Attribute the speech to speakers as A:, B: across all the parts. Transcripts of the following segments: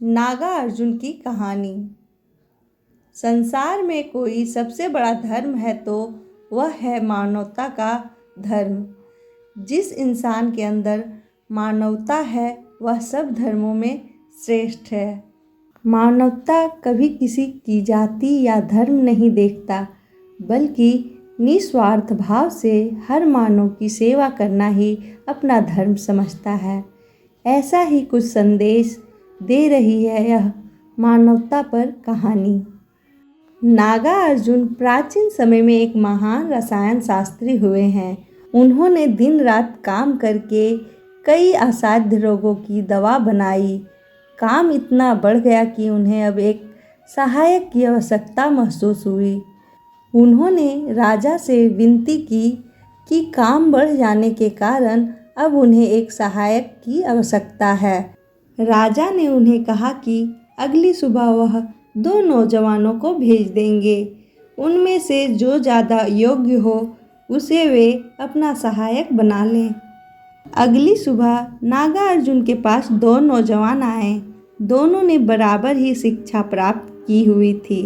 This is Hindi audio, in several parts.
A: नागा अर्जुन की कहानी। संसार में कोई सबसे बड़ा धर्म है तो वह है मानवता का धर्म। जिस इंसान के अंदर मानवता है वह सब धर्मों में श्रेष्ठ है। मानवता कभी किसी की जाति या धर्म नहीं देखता, बल्कि निस्वार्थ भाव से हर मानव की सेवा करना ही अपना धर्म समझता है। ऐसा ही कुछ संदेश दे रही है यह मानवता पर कहानी। नागा अर्जुन प्राचीन समय में एक महान रसायन शास्त्री हुए हैं। उन्होंने दिन रात काम करके कई असाध्य रोगों की दवा बनाई। काम इतना बढ़ गया कि उन्हें अब एक सहायक की आवश्यकता महसूस हुई। उन्होंने राजा से विनती की कि काम बढ़ जाने के कारण अब उन्हें एक सहायक की आवश्यकता है। राजा ने उन्हें कहा कि अगली सुबह वह 2 नौजवानों को भेज देंगे। उनमें से जो ज़्यादा योग्य हो उसे वे अपना सहायक बना लें। अगली सुबह नागा अर्जुन के पास 2 नौजवान आए। दोनों ने बराबर ही शिक्षा प्राप्त की हुई थी।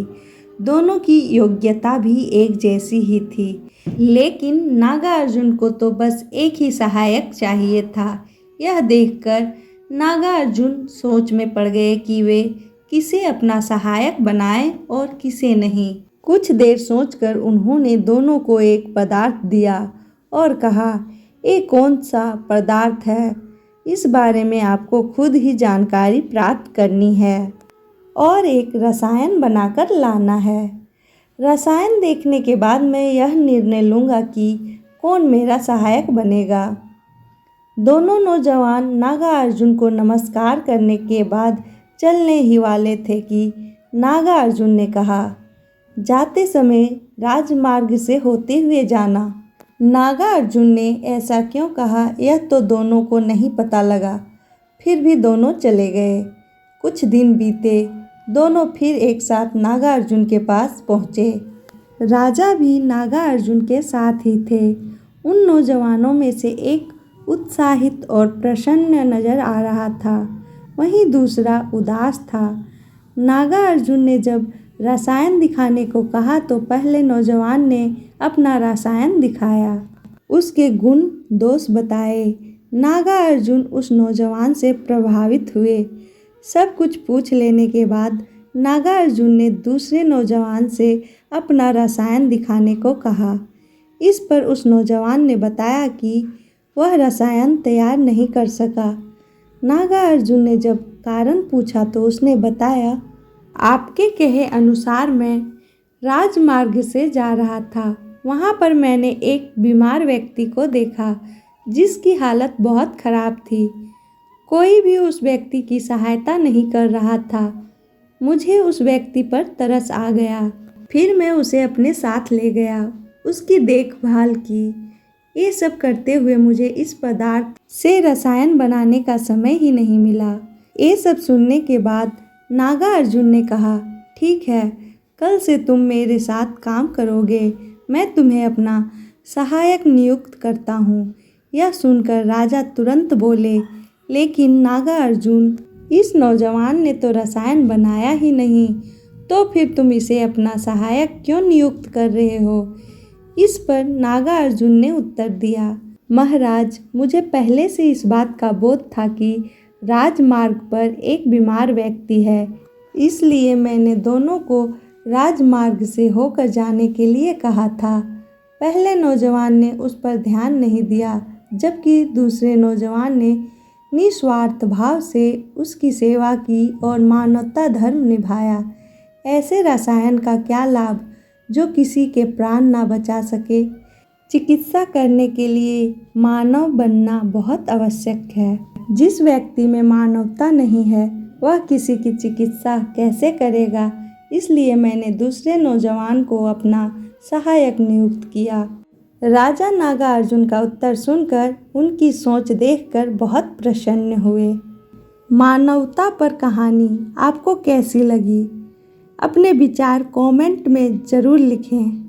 A: दोनों की योग्यता भी एक जैसी ही थी, लेकिन नागा अर्जुन को तो बस एक ही सहायक चाहिए था। यह देखकर नागा अर्जुन सोच में पड़ गए कि वे किसे अपना सहायक बनाएं और किसे नहीं। कुछ देर सोचकर उन्होंने दोनों को एक पदार्थ दिया और कहा, ये कौन सा पदार्थ है? इस बारे में आपको खुद ही जानकारी प्राप्त करनी है और एक रसायन बनाकर लाना है। रसायन देखने के बाद मैं यह निर्णय लूँगा कि कौन मेरा सहायक बनेगा। दोनों नौजवान नागा अर्जुन को नमस्कार करने के बाद चलने ही वाले थे कि नागा अर्जुन ने कहा, जाते समय राजमार्ग से होते हुए जाना। नागा अर्जुन ने ऐसा क्यों कहा यह तो दोनों को नहीं पता लगा। फिर भी दोनों चले गए। कुछ दिन बीते, दोनों फिर एक साथ नागा अर्जुन के पास पहुँचे। राजा भी नागा अर्जुन के साथ ही थे। उन नौजवानों में से एक उत्साहित और प्रसन्न नजर आ रहा था, वहीं दूसरा उदास था। नागा अर्जुन ने जब रसायन दिखाने को कहा तो पहले नौजवान ने अपना रसायन दिखाया, उसके गुण दोष बताए। नागा अर्जुन उस नौजवान से प्रभावित हुए। सब कुछ पूछ लेने के बाद नागा अर्जुन ने दूसरे नौजवान से अपना रसायन दिखाने को कहा। इस पर उस नौजवान ने बताया कि वह रसायन तैयार नहीं कर सका। नागा अर्जुन ने जब कारण पूछा तो उसने बताया, आपके कहे अनुसार मैं राजमार्ग से जा रहा था। वहाँ पर मैंने एक बीमार व्यक्ति को देखा जिसकी हालत बहुत खराब थी। कोई भी उस व्यक्ति की सहायता नहीं कर रहा था। मुझे उस व्यक्ति पर तरस आ गया। फिर मैं उसे अपने साथ ले गया, उसकी देखभाल की। ये सब करते हुए मुझे इस पदार्थ से रसायन बनाने का समय ही नहीं मिला। ये सब सुनने के बाद नागा अर्जुन ने कहा, ठीक है, कल से तुम मेरे साथ काम करोगे। मैं तुम्हें अपना सहायक नियुक्त करता हूँ। यह सुनकर राजा तुरंत बोले, लेकिन नागा अर्जुन, इस नौजवान ने तो रसायन बनाया ही नहीं, तो फिर तुम इसे अपना सहायक क्यों नियुक्त कर रहे हो? इस पर नागा अर्जुन ने उत्तर दिया, महाराज, मुझे पहले से इस बात का बोध था कि राजमार्ग पर एक बीमार व्यक्ति है, इसलिए मैंने दोनों को राजमार्ग से होकर जाने के लिए कहा था। पहले नौजवान ने उस पर ध्यान नहीं दिया, जबकि दूसरे नौजवान ने निस्वार्थ भाव से उसकी सेवा की और मानवता धर्म निभाया। ऐसे रसायन का क्या लाभ जो किसी के प्राण ना बचा सके। चिकित्सा करने के लिए मानव बनना बहुत आवश्यक है। जिस व्यक्ति में मानवता नहीं है वह किसी की चिकित्सा कैसे करेगा? इसलिए मैंने दूसरे नौजवान को अपना सहायक नियुक्त किया। राजा नागा अर्जुन का उत्तर सुनकर उनकी सोच देखकर बहुत प्रसन्न हुए। मानवता पर कहानी आपको कैसी लगी? अपने विचार कमेंट में ज़रूर लिखें।